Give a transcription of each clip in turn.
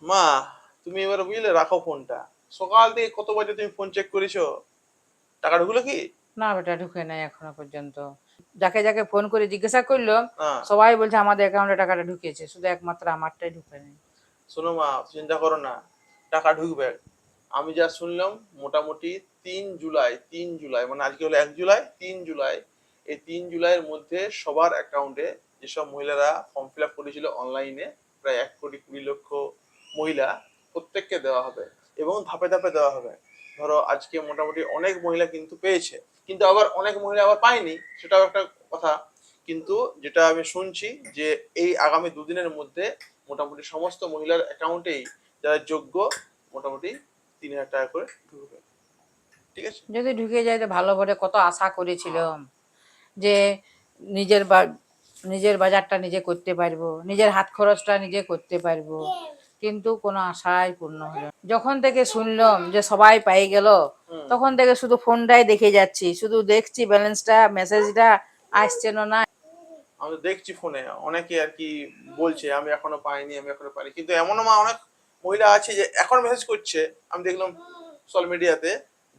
মা, তুমি এবার বুঝলে রাখো ফোনটা। সকাল থেকে কত বাজে তুমি ফোন চেক করেছো? টাকা ঢুকলো কি? না বেটা, ঢুকে নাই এখনো পর্যন্ত। যাকে যাকে ফোন করে জিজ্ঞাসা করলো, না। সবাই বলছে আমাদের অ্যাকাউন্টে টাকাটা ঢুকেছে, শুধু একমাত্র আমারটাই ঢুকে নেই। শোনো মা, চিন্তা করো না, টাকা ঢুকবে। আমি যা শুনলাম মোটামুটি ৩ জুলাই, ৩ জুলাই মানে আজকে হলো ১ জুলাই, ৩ জুলাই, এই ৩ জুলাইয়ের মধ্যে সবার অ্যাকাউন্টে যেসব মহিলারা ফর্ম ফিল আপ করেছিল অনলাইনে, প্রায় ১,২০,০০,০০০ মহিলা, প্রত্যেককে দেওয়া হবে এবং ধাপে ধাপে দেওয়া হবে। ধরো আজকে মোটামুটি অনেক মহিলা কিন্তু পেয়েছে, কিন্তু আবার অনেক মহিলা আবার পায়নি, সেটাও একটা কথা। কিন্তু যেটা আমি শুনছি যে এই আগামী দুদিনের মধ্যে মোটামুটি সমস্ত মহিলার অ্যাকাউন্টেই যারা যোগ্য মোটামুটি ৩,০০০ টাকা করে ঢুকবে। ঠিক আছে? যদি ঢুকে যায় তো ভালো, করে কত আশা হ্যাঁ। করেছিলাম যে নিজের নিজের বাজারটা নিজে করতে পারবো, নিজের হাত খরচটা নিজে করতে পারবো, কিন্তু কোনো আশাই পূর্ণ হলো না। যখন থেকে শুনলাম যে সবাই পেয়ে গেল, হুম। তখন থেকে শুধু ফোনটাই দেখে যাচ্ছি, শুধু দেখছি ব্যালেন্সটা, মেসেজটা আসছে না। আমি তো দেখছি ফোনে অনেকে আর কি বলছে আমি এখনো পাইনি, আমি এখনো পাইনি, কিন্তু এমনও মা অনেক মহিলা আছে যে এখন মেসেজ করছে। আমি দেখলাম সোশ্যাল মিডিয়াতে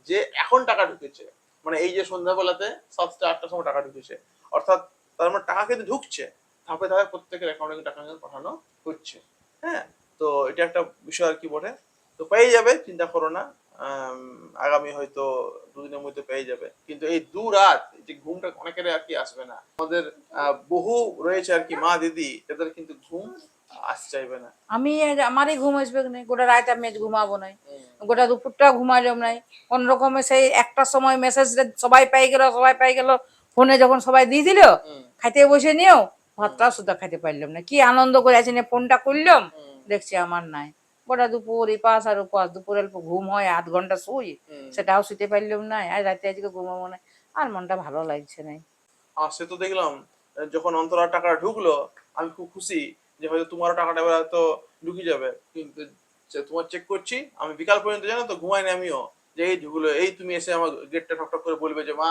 যে এখন টাকা ঢুকেছে, মানে এই যে সন্ধ্যাবেলাতে ৭টা ৮টার সময় টাকা ঢুকেছে। অর্থাৎ তার মানে টাকা কিন্তু ঢুকছে, ধাপে ধাপে প্রত্যেকের অ্যাকাউন্টে টাকা কিন্তু পাঠানো হচ্ছে। হ্যাঁ, তো এটা একটা বিষয় আর কি বটে। তো পেয়ে যাবে, চিন্তা করো না। আম, আগামী হয়তো দুদিনের মধ্যে পেয়ে যাবে, কিন্তু এই রাত যে ঘুমটা অনেকের আর কি আসবে না। আমাদের বহু রয়েছে আর কি মা দিদি, এদের কিন্তু ঘুম চাইবে না। আমারই ঘুম আসবে না, গোটা রাত আমি আজ ঘুমাবো নাই, গোটা দুপুরটা ঘুমালাম নাই। কোন রকমে সেই একটার সময় মেসেজ সবাই পেয়ে গেল, সবাই পেয়ে গেল, ফোনে যখন সবাই দিয়ে দিল, খাইতে বসে নিও, ভাতটাও সুদ্ধা খাইতে পারলাম না। কি আনন্দ করে আছে না, ফোনটা করলাম, দেখছি আমার নাই। গোটা দুপুর এপাশ আর ওপাশ, দুপুর অল্প ঘুম হয়, ৮ ঘন্টা শুই, সেটাও শুতে পারলাম না। আর রাতে আজকে ঘুমাবো না, আর মনটা ভালো লাগছে না। আর সে তো দেখলাম যখন অন্তরার টাকা ঢুকলো, আমি খুব খুশি যে হয়তো তোমারও টাকাটা এবার হয়তো ঢুকে যাবে। কিন্তু তোমার চেক করছি আমি বিকাল পর্যন্ত, জানো তো ঘুমাইনি আমিও, যে এই ঢুকলো, এই তুমি এসে আমার গেটটা ঠক ঠক করে বলবে যে মা,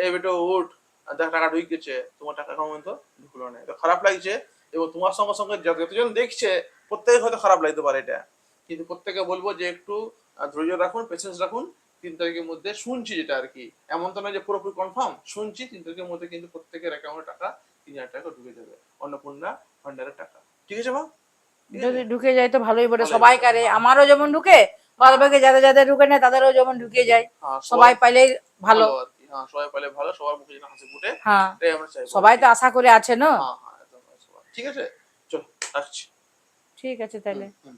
এই বেটো উঠ, দেখ টাকা ঢুকেছে। তোমার টাকা এখন পর্যন্ত ঢুকলো না, তো খারাপ লাগছে। এবং তোমার সঙ্গে সঙ্গে যতজন দেখছে প্রত্যেকে হয়তো খারাপ লাগতে পারে এটা, কিন্তু প্রত্যেকে বলবো যে একটু ধৈর্য রাখুন, পেশেন্স রাখুন। ৩ তারিখের মধ্যে শুনছি যেটা আর কি, এমন তো নয় যে পুরোপুরি কনফার্ম, শুনছি ৩ তারিখের মধ্যে কিন্তু প্রত্যেকের অ্যাকাউন্টে টাকা ৩,০০০ টাকা ঢুকে যাবে, অন্নপূর্ণা ভান্ডারের টাকা। ঠিক আছে মা? ঠিক আছে, যদি ঢুকে যায় তো ভালোই বটে, ভালোই সবাই বটে। কারে, হ্যাঁ, আমারও যেমন ঢুকে, বাদ বাকি যাদের যাদের ঢুকে না তাদেরও যেমন ঢুকে যায়। হ্যাঁ, সবার সবাই পাইলেই ভালো। ভালো আর কি। হ্যাঁ, সবাই পেলে ভালো, সবার মুখে যেন হাসি ফুটে, হ্যাঁ, এটাই আমরা চাইবো আর সবাই কি। তো আশা করে আছে না। হ্যাঁ হ্যাঁ, একদম। ঠিক আছে, চলো রাখছি। ঠিক আছে হুম তাহলে। হুম।